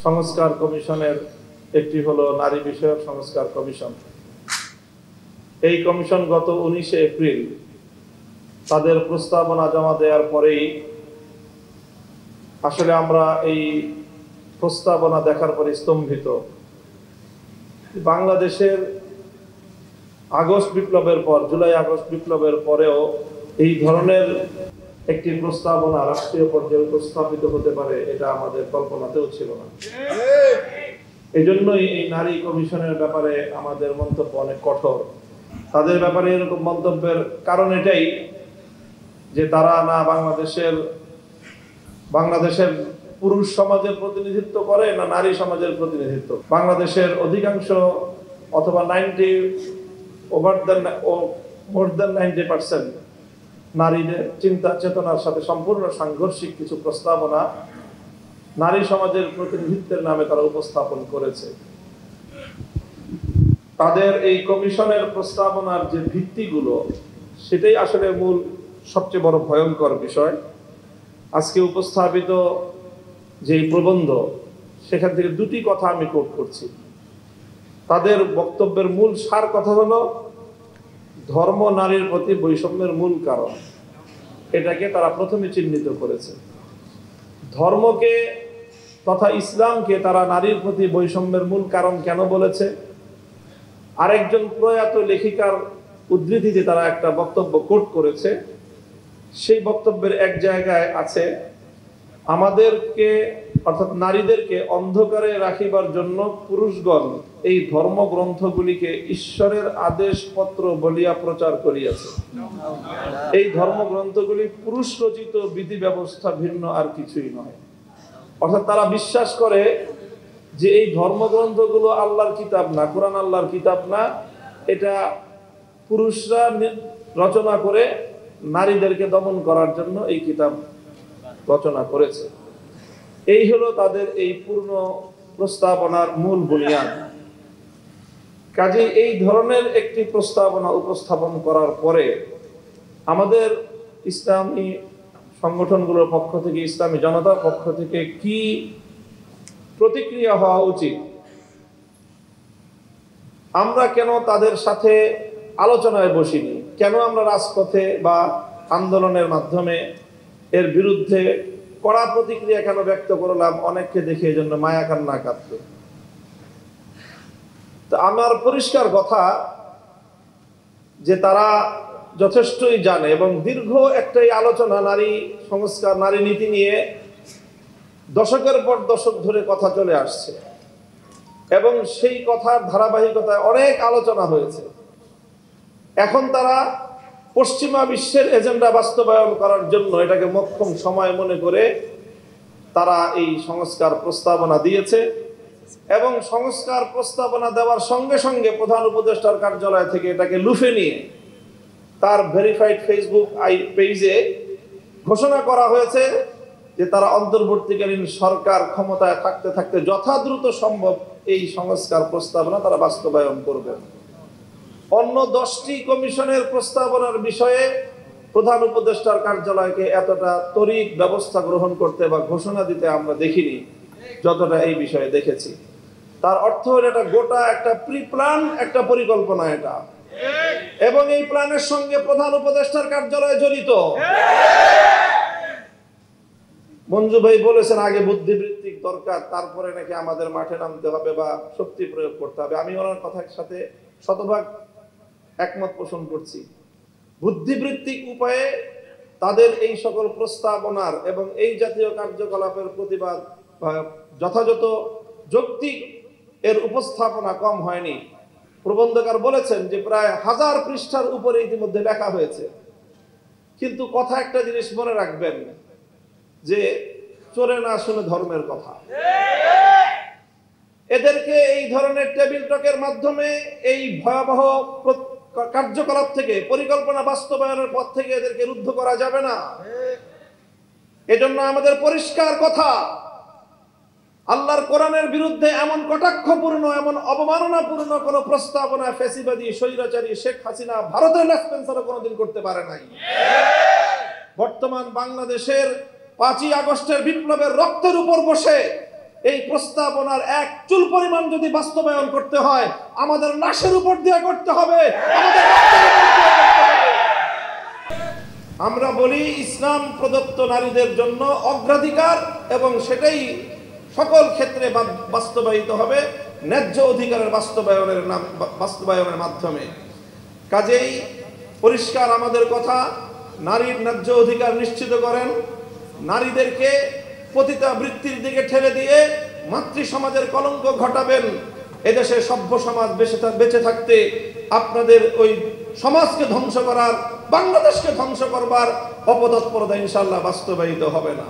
সংস্কার কমিশনের একটি হলো নারী বিষয়ক সংস্কার কমিশন। এই কমিশন গত 19 এপ্রিল তাদের প্রস্তাবনা জমা দেওয়ার পরেই আসলে আমরা এই প্রস্তাবনা দেখার পরে স্তম্ভিত। বাংলাদেশের আগস্ট বিপ্লবের পর, জুলাই আগস্ট বিপ্লবের পরেও এই ধরনের একটি প্রস্তাবনা রাষ্ট্রীয় পর্যায়ে উপস্থাপিত হতে পারে এটা আমাদের কল্পনাতেও ছিল না। এই জন্যই এই নারী কমিশনের ব্যাপারে আমাদের মন্তব্য অনেক কঠোর। তাদের ব্যাপারে এরকম মন্তব্যের কারণ এটাই যে তারা না বাংলাদেশের পুরুষ সমাজের প্রতিনিধিত্ব করে না নারী সমাজের প্রতিনিধিত্ব। বাংলাদেশের অধিকাংশ অথবা মোর দেন 90% নারীদের চিন্তা চেতনার সাথে সম্পূর্ণ সাংঘর্ষিক কিছু প্রস্তাবনা নারী সমাজের প্রতিনিধিত্বের নামে তারা উপস্থাপন করেছে। তাদের এই কমিশনের প্রস্তাবনার যে ভিত্তিগুলো সেটাই আসলে মূল সবচেয়ে বড় ভয়ঙ্কর বিষয়। আজকে উপস্থাপিত যে প্রবন্ধ সেখান থেকে দুটি কথা আমি কোট করছি। তাদের বক্তব্যের মূল সার কথা হলো ধর্ম নারীর প্রতি বৈষম্যের মূল কারণ। এটাকে তারা প্রথমে চিহ্নিত করেছে। ধর্মকে তথা ইসলামকে তারা নারীর প্রতি বৈষম্যের মূল কারণ কেন বলেছে? আরেকজন প্রয়াত লেখিকার উদ্ধৃতিতে তারা একটা বক্তব্য কোট করেছে। সেই বক্তব্যের এক জায়গায় আছে, আমাদেরকে অর্থাৎ নারীদেরকে অন্ধকারে রাখিবার জন্য পুরুষগণ এই ধর্মগ্রন্থগুলিকে ঈশ্বরের আদেশপত্র বলিয়া প্রচার করিয়াছে। এই ধর্মগ্রন্থগুলি পুরুষ রচিত বিধি ব্যবস্থা ভিন্ন আর কিছুই নয়। অর্থাৎ তারা বিশ্বাস করে যে এই ধর্মগ্রন্থগুলো আল্লাহর কিতাব না, কোরআন আল্লাহর কিতাব না, এটা পুরুষরা রচনা করে নারীদেরকে দমন করার জন্য এই কিতাব রচনা করেছে। এই হলো তাদের এই পূর্ণ প্রস্তাবনার মূল বুনিয়াদ। কাজেই এই ধরনের একটি প্রস্তাবনা উপস্থাপন করার পরে আমাদের ইসলামী সংগঠনগুলোর পক্ষ থেকে, ইসলামী জনতার পক্ষ থেকে কি প্রতিক্রিয়া হওয়া উচিত? আমরা কেন তাদের সাথে আলোচনায় বসিনি? কেন আমরা রাজপথে বা আন্দোলনের মাধ্যমে এর বিরুদ্ধে কড়া প্রতিক্রিয়া কেন ব্যক্ত করলাম? অনেককে দেখে এই জন্য মায়া কান্না কাঁদত। তো আমার পরিষ্কার কথা যে তারা যথেষ্টই জানে এবং দীর্ঘ একটাই আলোচনা নারী সংস্কার, নারী নীতি নিয়ে দশকের পর দশক ধরে কথা চলে আসছে এবং সেই কথার ধারাবাহিকতায় অনেক আলোচনা হয়েছে। এখন তারা পশ্চিমা বিশ্বের এজেন্ডা বাস্তবায়ন করার জন্য এটাকে মোক্ষম সময় মনে করে তারা এই সংস্কার প্রস্তাবনা দিয়েছে এবং সংস্কার প্রস্তাবনা দেওয়ার সঙ্গে সঙ্গে প্রধান উপদেষ্টার কার্যালয় থেকে এটাকে লুফে নিয়ে তার ভেরিফাইড ফেসবুক পেজে ঘোষণা করা হয়েছে যে তারা অন্তর্বর্তীকালীন সরকার ক্ষমতায় থাকতে থাকতে যথাদ্রুত সম্ভব এই সংস্কার প্রস্তাবনা তারা বাস্তবায়ন করবেন। অন্য 10টি কমিশনের প্রস্তাবনার বিষয়ে প্রধান উপদেষ্টার কার্যালয়কে এতটা ত্বরিত ব্যবস্থা গ্রহণ করতে বা ঘোষণা দিতে আমরা দেখিনি যতটা এই বিষয়ে দেখেছি। তার অর্থ হলো এটা গোটা একটা প্রিপ্ল্যান, একটা পরিকল্পনা এটা, এবং এই প্ল্যানের সঙ্গে প্রধান উপদেষ্টার কার্যালয় জড়িত। মঞ্জু ভাই বলেছেন আগে বুদ্ধিবৃত্তিক দরকার, তারপরে নাকি আমাদের মাঠে নামতে হবে বা শক্তি প্রয়োগ করতে হবে। আমি ওনার কথার সাথে শতভাগ একমত পোষণ করছি। বুদ্ধিবৃত্তিক উপায়ে তাদের এই সকল প্রস্তাবনার এবং এই জাতীয় কার্যকলাপের প্রতিবাদ যথাযথ যৌক্তিক এর উপস্থাপনা কম হয়নি। প্রবন্ধকার বলেছেন যে প্রায় 1000 পৃষ্ঠার উপরে ইতিমধ্যে লেখা হয়েছে। কিন্তু কথা একটা জিনিস মনে রাখবেন যে চোরে না শুনে ধর্মের কথা। এদেরকে এই ধরনের টেবিল টকের মাধ্যমে এই ভয়াবহ কার্যকলাপ থেকে, পরিকল্পনা বাস্তবায়নের পথ থেকে এদেরকে রুদ্ধ করা যাবে না। এজন্য আমাদের পরিষ্কার কথা, আল্লাহর কোরআনের বিরুদ্ধে এমন কটাক্ষপূর্ণ, এমন অবমাননাপূর্ণ কোন প্রস্তাবনা ফ্যাসিবাদী স্বৈরাচারী শেখ হাসিনা ভারতের লেসপেন্সারও কোনোদিন করতে পারে নাই। বর্তমান বাংলাদেশের 5ই আগস্টের বিপ্লবের রক্তের উপর বসে এই প্রস্তাবনার এক চুল পরিমাণ যদি বাস্তবায়ন করতে হয় আমাদের লাশের উপর দিয়ে করতে হবে, আমাদের রক্তের উপর দিয়ে করতে হবে। আমরা বলি ইসলাম প্রদত্ত নারীদের জন্য অগ্রাধিকার এবং সেটাই সকল ক্ষেত্রে বাস্তবায়িত হবে ন্যায্য অধিকারের বাস্তবায়নের মাধ্যমে। কাজেই পরিষ্কার আমাদের কথা, নারীর ন্যায্য অধিকার নিশ্চিত করেন, নারীদেরকে পতিতা বৃত্তির দিকে ঠেলে দিয়ে মাতৃ সমাজের কলঙ্ক ঘটাবেন। এদেশে সভ্য সমাজ বেঁচে থাকতে আপনাদের ওই সমাজকে ধ্বংস করার, বাংলাদেশকে ধ্বংস করবার অপতৎপরতা ইনশাআল্লাহ বাস্তবায়িত হবে না।